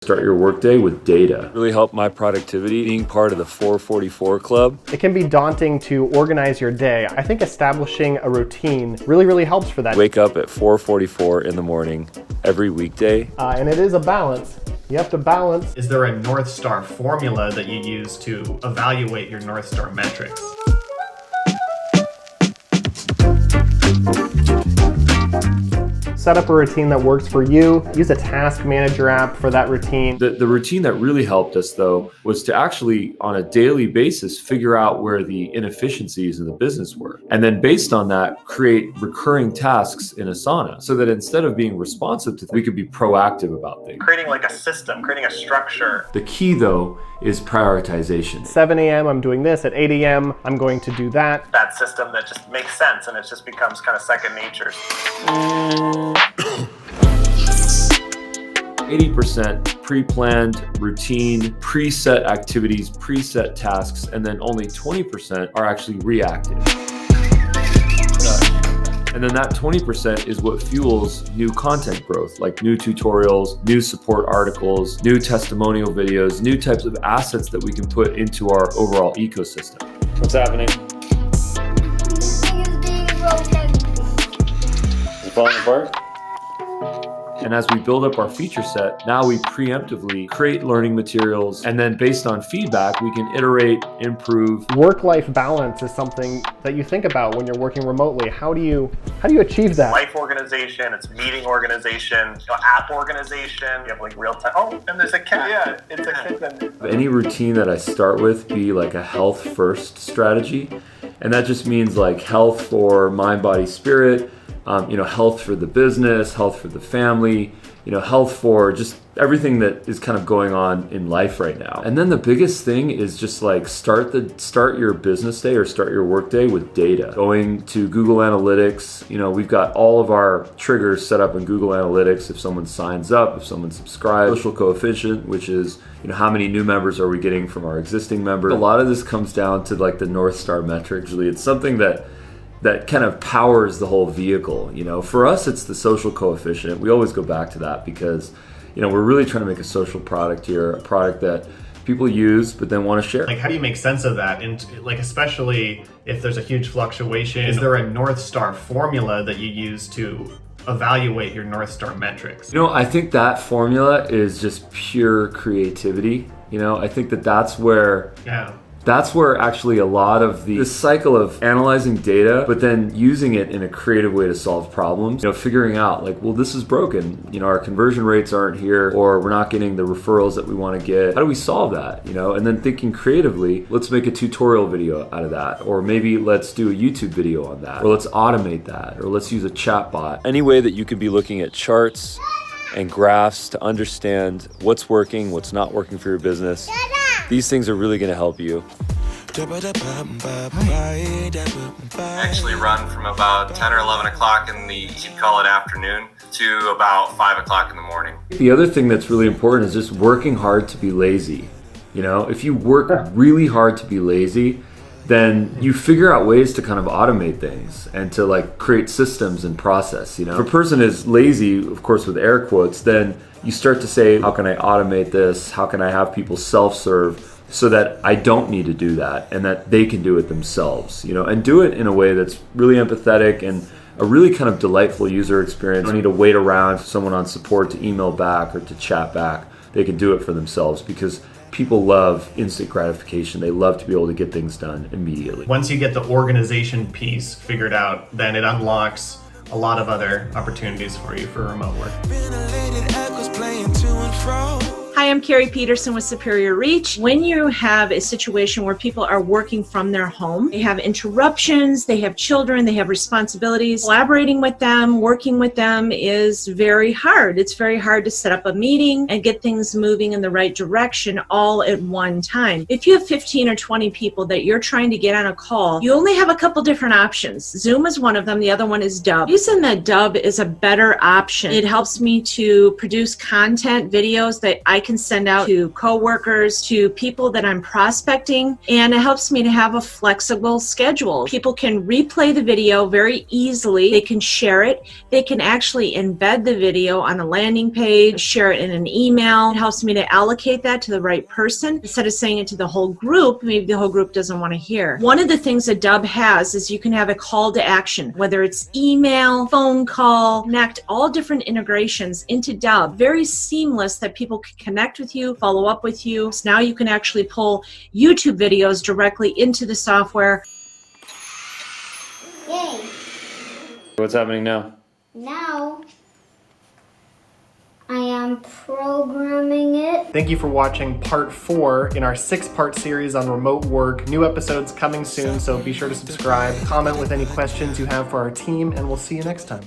Start your workday with data. Really helped my productivity being part of the 444 club. It can be daunting to organize your day. I think establishing a routine really helps for that. Wake up at 4:44 in the morning every weekday. And it is a balance. You have to balance. Is there a North Star formula that you use to evaluate your North Star metrics? Set up a routine that works for you. Use a task manager app for that routine. The routine that really helped us, though, was to actually, on a daily basis, figure out where the inefficiencies in the business were. And then based on that, create recurring tasks in Asana so that instead of being responsive to we could be proactive about things. Creating like a system, creating a structure. The key, though, is prioritization. 7 a.m. I'm doing this. At 8 a.m. I'm going to do that. That system that just makes sense and it just becomes kind of second nature. 80% pre-planned, routine, preset activities, preset tasks, and then only 20% are actually reactive. And then that 20% is what fuels new content growth, like new tutorials, new support articles, new testimonial videos, new types of assets that we can put into our overall ecosystem. What's happening? Is it falling apart? And as we build up our feature set, now we preemptively create learning materials, and then based on feedback, we can iterate, improve. Work-life balance is something that you think about when you're working remotely. How do you achieve that? Life organization, it's meeting organization, app organization. You have like real time. Oh, and there's a cat. Yeah, it's a kitten. Any routine that I start with be like a health first strategy. And that just means like health for mind, body, spirit, health for the business, health for the family, health for just everything that is kind of going on in life right now. And then the biggest thing is just like start your business day or start your work day with data. Going to Google Analytics, we've got all of our triggers set up in Google Analytics. If someone signs up, if someone subscribes, social coefficient, which is how many new members are we getting from our existing members. A lot of this comes down to like the North Star metric. It's something that kind of powers the whole vehicle. For us, it's the social coefficient. We always go back to that because, we're really trying to make a social product here, a product that people use, but then want to share. Like, how do you make sense of that? And like, especially if there's a huge fluctuation, is there a North Star formula that you use to evaluate your North Star metrics? I think that formula is just pure creativity. I think that's where, that's where actually a lot of this cycle of analyzing data, but then using it in a creative way to solve problems, figuring out like, well, this is broken. Our conversion rates aren't here, or we're not getting the referrals that we want to get. How do we solve that? And then thinking creatively, let's make a tutorial video out of that, or maybe let's do a YouTube video on that, or let's automate that, or let's use a chat bot. Any way that you could be looking at charts and graphs to understand what's working, what's not working for your business. These things are really going to help you. I actually run from about 10 or 11 o'clock in the, you'd call it afternoon, to about 5 o'clock in the morning. The other thing that's really important is just working hard to be lazy. If you work really hard to be lazy, then you figure out ways to kind of automate things and to like create systems and process. If a person is lazy, of course with air quotes, then you start to say, how can I automate this? How can I have people self-serve so that I don't need to do that and that they can do it themselves, and do it in a way that's really empathetic and a really kind of delightful user experience. You don't need to wait around for someone on support to email back or to chat back. They can do it for themselves because people love instant gratification. They love to be able to get things done immediately. Once you get the organization piece figured out, then it unlocks a lot of other opportunities for you for remote work. Hi, I'm Carrie Peterson with Superior Reach. When you have a situation where people are working from their home, they have interruptions, they have children, they have responsibilities, collaborating with them, working with them is very hard. It's very hard to set up a meeting and get things moving in the right direction all at one time. If you have 15 or 20 people that you're trying to get on a call, you only have a couple different options. Zoom is one of them. The other one is Dubb. The reason that Dubb is a better option, it helps me to produce content, videos that I can send out to coworkers, to people that I'm prospecting, and it helps me to have a flexible schedule. People can replay the video very easily. They can share it. They can actually embed the video on a landing page, share it in an email. It helps me to allocate that to the right person instead of saying it to the whole group. Maybe the whole group doesn't want to hear. One of the things that Dubb has is you can have a call to action, whether it's email, phone call, connect all different integrations into Dubb. Very seamless that people can connect with you, follow up with you. So now you can actually pull YouTube videos directly into the software. Yay! What's happening now? Now I am programming it. Thank you for watching part 4 in our 6-part series on remote work. New episodes coming soon, so be sure to subscribe. Comment with any questions you have for our team, and we'll see you next time.